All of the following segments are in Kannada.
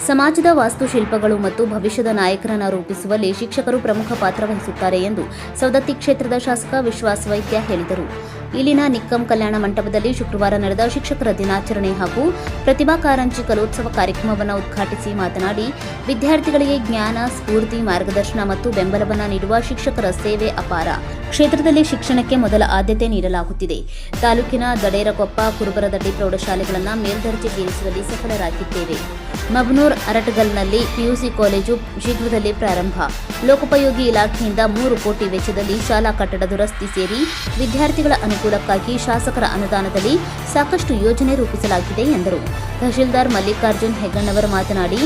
ಸಮಾಜದ ವಾಸ್ತುಶಿಲ್ಪಗಳು ಮತ್ತು ಭವಿಷ್ಯದ ನಾಯಕರನ್ನು ರೂಪಿಸುವಲ್ಲಿ ಶಿಕ್ಷಕರು ಪ್ರಮುಖ ಪಾತ್ರ ವಹಿಸುತ್ತಾರೆ ಎಂದು ಸವದತ್ತಿ ಕ್ಷೇತ್ರದ ಶಾಸಕ ವಿಶ್ವಾಸ್ ವೈದ್ಯ ಹೇಳಿದರು. ಇಲ್ಲಿನ ನಿಕ್ಕಂ ಕಲ್ಯಾಣ ಮಂಟಪದಲ್ಲಿ ಶುಕ್ರವಾರ ನಡೆದ ಶಿಕ್ಷಕರ ದಿನಾಚರಣೆ ಹಾಗೂ ಪ್ರತಿಭಾ ಕಾರಂಜಿ ಕಲೋತ್ಸವ ಕಾರ್ಯಕ್ರಮವನ್ನು ಉದ್ಘಾಟಿಸಿ ಮಾತನಾಡಿ, ವಿದ್ಯಾರ್ಥಿಗಳಿಗೆ ಜ್ಞಾನ, ಸ್ಫೂರ್ತಿ, ಮಾರ್ಗದರ್ಶನ ಮತ್ತು ಬೆಂಬಲವನ್ನು ನೀಡುವ ಶಿಕ್ಷಕರ ಸೇವೆ ಅಪಾರ. ಕ್ಷೇತ್ರದಲ್ಲಿ ಶಿಕ್ಷಣಕ್ಕೆ ಮೊದಲ ಆದ್ಯತೆ ನೀಡಲಾಗುತ್ತಿದೆ. ತಾಲೂಕಿನ ದಡೇರಕೊಪ್ಪ, ಕುರುಬರದಡ್ಡಿ ಪ್ರೌಢಶಾಲೆಗಳನ್ನು ಮೇಲ್ದರ್ಜೆಗೇರಿಸುವಲ್ಲಿ ಸಫಲರಾಗಿದ್ದೇವೆ. ಮಬ್ನೂರ್ ಅರಟಗಲ್ನಲ್ಲಿ ಪಿಯುಸಿ ಕಾಲೇಜು ಶೀಘ್ರದಲ್ಲೇ ಪ್ರಾರಂಭ. ಲೋಕೋಪಯೋಗಿ ಇಲಾಖೆಯಿಂದ 3 ಕೋಟಿ ವೆಚ್ಚದಲ್ಲಿ ಶಾಲಾ ಕಟ್ಟಡ ದುರಸ್ತಿ ಸೇರಿ ವಿದ್ಯಾರ್ಥಿಗಳ ಅನುಕೂಲಕ್ಕಾಗಿ ಶಾಸಕರ ಅನುದಾನದಲ್ಲಿ ಸಾಕಷ್ಟು ಯೋಜನೆ ರೂಪಿಸಲಾಗಿದೆ ಎಂದರು. ತಹಶೀಲ್ದಾರ್ ಮಲ್ಲಿಕಾರ್ಜುನ್ ಹೆಗ್ಗಣ್ಣವರ್ ಮಾತನಾಡಿ,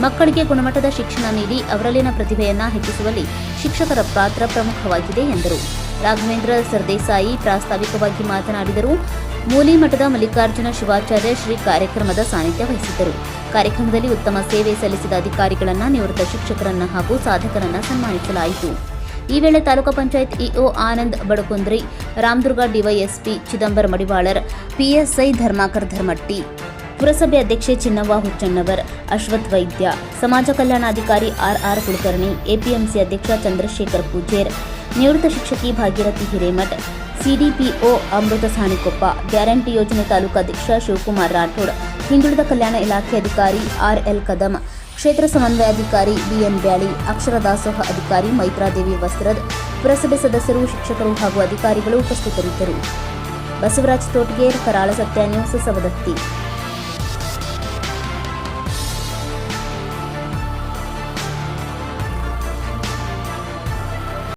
ಮಕ್ಕಳಿಗೆ ಗುಣಮಟ್ಟದ ಶಿಕ್ಷಣ ನೀಡಿ ಅವರಲ್ಲಿನ ಪ್ರತಿಭೆಯನ್ನು ಹೆಚ್ಚಿಸುವಲ್ಲಿ ಶಿಕ್ಷಕರ ಪಾತ್ರ ಪ್ರಮುಖವಾಗಿದೆ ಎಂದರು. ರಾಘವೇಂದ್ರ ಸರ್ದೇಸಾಯಿ ಪ್ರಾಸ್ತಾವಿಕವಾಗಿ ಮಾತನಾಡಿದರು. ಮೂಲಿಮಠದ ಮಲ್ಲಿಕಾರ್ಜುನ ಶಿವಾಚಾರ್ಯ ಶ್ರೀ ಕಾರ್ಯಕ್ರಮದ ಸಾನ್ನಿಧ್ಯ ವಹಿಸಿದ್ದರು. ಕಾರ್ಯಕ್ರಮದಲ್ಲಿ ಉತ್ತಮ ಸೇವೆ ಸಲ್ಲಿಸಿದ ಅಧಿಕಾರಿಗಳನ್ನು, ನಿವೃತ್ತ ಶಿಕ್ಷಕರನ್ನು ಹಾಗೂ ಸಾಧಕರನ್ನು ಸನ್ಮಾನಿಸಲಾಯಿತು. ಈ ವೇಳೆ taluk panchayat EO Anand Badakundri, Ramdurg DYSP Chidambara Madiwalar, PSI Dharmakar Dharmatti, ಪುರಸಭೆ ಅಧ್ಯಕ್ಷೆ ಚಿನ್ನವ್ವ ಹುಚ್ಚಣ್ಣವರ್, ಅಶ್ವಥ್ ವೈದ್ಯ, ಸಮಾಜ ಕಲ್ಯಾಣಾಧಿಕಾರಿ ಆರ್ ಕುಲಕರ್ಣಿ, ಎಪಿಎಂಸಿ ಅಧ್ಯಕ್ಷ ಚಂದ್ರಶೇಖರ್ ಪೂಜೇರ್, ನಿವೃತ್ತ ಶಿಕ್ಷಕಿ ಭಾಗ್ಯರಥಿ ಹಿರೇಮಠ್, ಸಿಡಿಪಿಒ ಅಮೃತ ಸಾಣಿಕೊಪ್ಪ, ಗ್ಯಾರಂಟಿ ಯೋಜನೆ ತಾಲೂಕು ಅಧ್ಯಕ್ಷ ಶಿವಕುಮಾರ್ ರಾಠೋಡ್, ಹಿಂದುಳಿದ ಕಲ್ಯಾಣ ಇಲಾಖೆ ಅಧಿಕಾರಿ ಆರ್ಎಲ್ ಕದಂ, ಕ್ಷೇತ್ರ ಸಮನ್ವಯಾಧಿಕಾರಿ ಬಿಎನ್ ಬ್ಯಾಳಿ, ಅಕ್ಷರ ದಾಸೋಹ ಅಧಿಕಾರಿ ಮೈತ್ರಾದೇವಿ ವಸ್ತ್ರದ್, ಪುರಸಭೆ ಸದಸ್ಯರು, ಶಿಕ್ಷಕರು ಹಾಗೂ ಅಧಿಕಾರಿಗಳು ಉಪಸ್ಥಿತರಿದ್ದರು. ಬಸವರಾಜ್ ತೋಟಗೇರ್, ಕರಾಳ ಸತ್ಯ ನ್ಯೂಸ್, ಸವದತ್ತಿ.